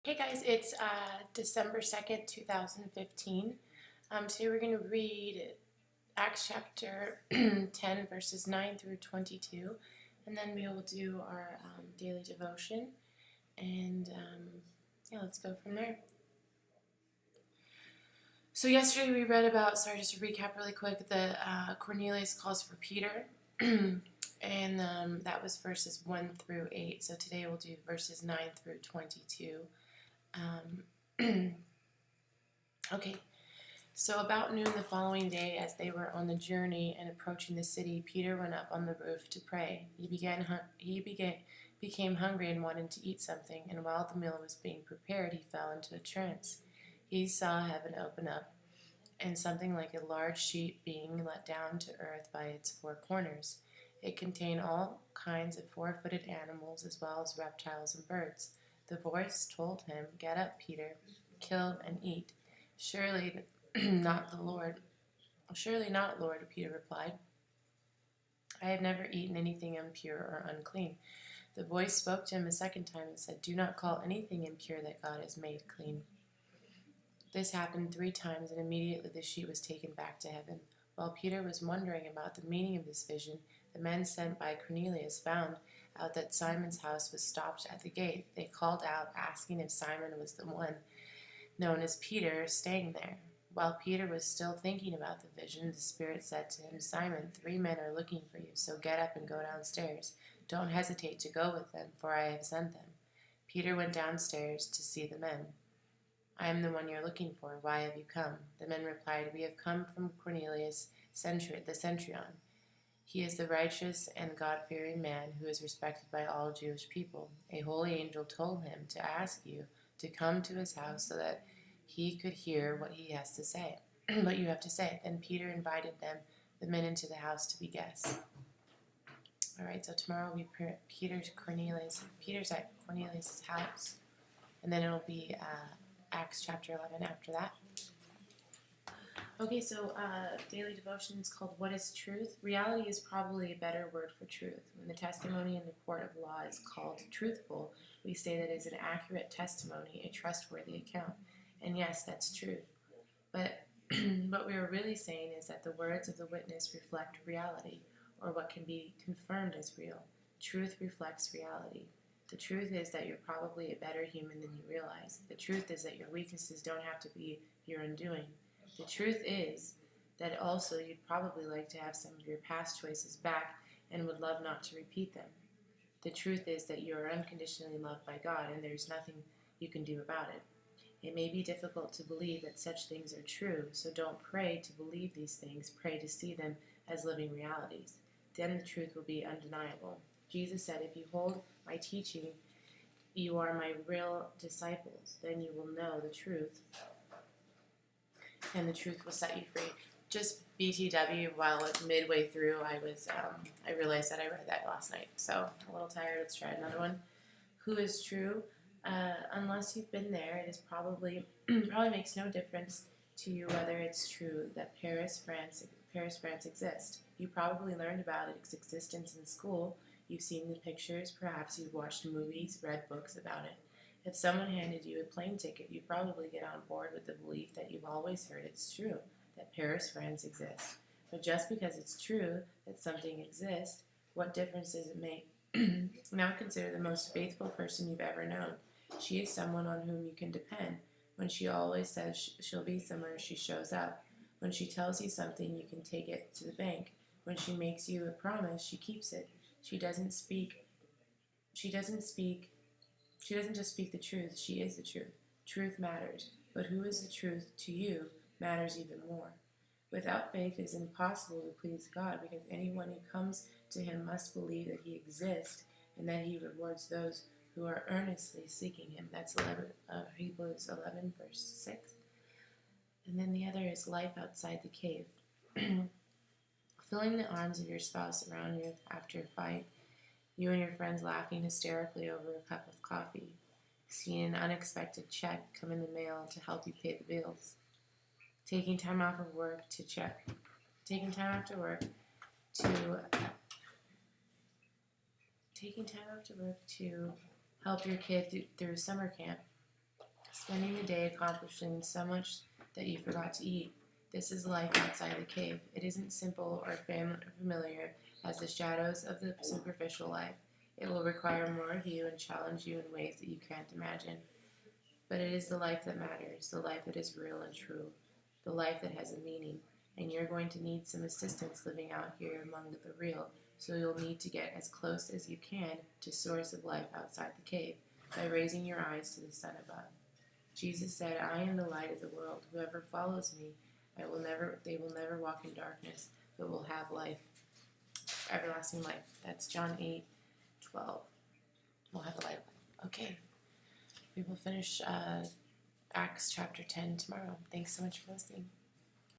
Hey guys, it's December 2nd, 2015. Today we're going to read Acts chapter 10, verses 9 through 22, and then we will do our daily devotion, and yeah, let's go from there. So yesterday we read about, just to recap really quick, the Cornelius calls for Peter, and that was verses 1 through 8. So today we'll do verses 9 through 22. Okay, so about noon the following day, as they were on the journey and approaching the city, Peter went up on the roof to pray. Became hungry and wanted to eat something, and while the meal was being prepared, he fell into a trance. He saw heaven open up, and something like a large sheet being let down to earth by its four corners. It contained all kinds of four-footed animals as well as reptiles and birds. The voice told him, "Get up, Peter, kill and eat." "Surely not, Lord," Peter replied. "I have never eaten anything impure or unclean." The voice spoke to him a second time and said, "Do not call anything impure that God has made clean." This happened 3 times, and immediately the sheet was taken back to heaven. While Peter was wondering about the meaning of this vision, the men sent by Cornelius found out that Simon's house was stopped at the gate. They called out, asking if Simon was the one known as Peter staying there. While Peter was still thinking about the vision, the Spirit said to him, "Simon, 3 men are looking for you, so get up and go downstairs. Don't hesitate to go with them, for I have sent them." Peter went downstairs to see the men. "I am the one you're looking for. Why have you come?" The men replied, "We have come from Cornelius the centurion. He is the righteous and God-fearing man who is respected by all Jewish people. A holy angel told him to ask you to come to his house so that he could hear what he has to say. What you have to say." Then Peter invited the men into the house to be guests. All right, so tomorrow we Peter's at Cornelius' house, and then it'll be Acts chapter 11 after that. Okay, so daily devotion is called "What is Truth?" Reality is probably a better word for truth. When the testimony in the court of law is called truthful, we say that it is an accurate testimony, a trustworthy account. And yes, that's true. But what we are really saying is that the words of the witness reflect reality, or what can be confirmed as real. Truth reflects reality. The truth is that you're probably a better human than you realize. The truth is that your weaknesses don't have to be your undoing. The truth is that also you'd probably like to have some of your past choices back and would love not to repeat them. The truth is that you are unconditionally loved by God and there's nothing you can do about it. It may be difficult to believe that such things are true, so don't pray to believe these things. Pray to see them as living realities. Then the truth will be undeniable. Jesus said, "If you hold my teaching, you are my real disciples. Then you will know the truth, and the truth will set you free." Just BTW, while midway through, I realized that I read that last night, so I'm a little tired. Let's try another one. Who is true? Unless you've been there, it is probably makes no difference to you whether it's true that Paris, France exists. You probably learned about its existence in school. You've seen the pictures. Perhaps you've watched movies, read books about it. If someone handed you a plane ticket, you'd probably get on board with the belief that you've always heard it's true, that Paris, France exists. But just because it's true that something exists, what difference does it make? Now consider the most faithful person you've ever known. She is someone on whom you can depend. When she always says she'll be somewhere, she shows up. When she tells you something, you can take it to the bank. When she makes you a promise, she keeps it. She doesn't just speak the truth, she is the truth. Truth matters, but who is the truth to you matters even more. Without faith, it is impossible to please God, because anyone who comes to him must believe that he exists and that he rewards those who are earnestly seeking him. That's Hebrews 11, verse 6. And then the other is life outside the cave. Filling the arms of your spouse around you after a fight, you and your friends laughing hysterically over a cup of coffee, seeing an unexpected check come in the mail to help you pay the bills, taking time off of work taking time after work to help your kid through summer camp, spending the day accomplishing so much that you forgot to eat. This is life outside the cave. It isn't simple or familiar as the shadows of the superficial life. It will require more of you and challenge you in ways that you can't imagine. But it is the life that matters, the life that is real and true, the life that has a meaning. And you're going to need some assistance living out here among the real, so you'll need to get as close as you can to source of life outside the cave by raising your eyes to the sun above. Jesus said, I am the light of the world. Whoever follows me, they will never walk in darkness, but will have life, everlasting life. That's John 8:12. We'll have a light. Okay. We will finish Acts chapter 10 tomorrow. Thanks so much for listening.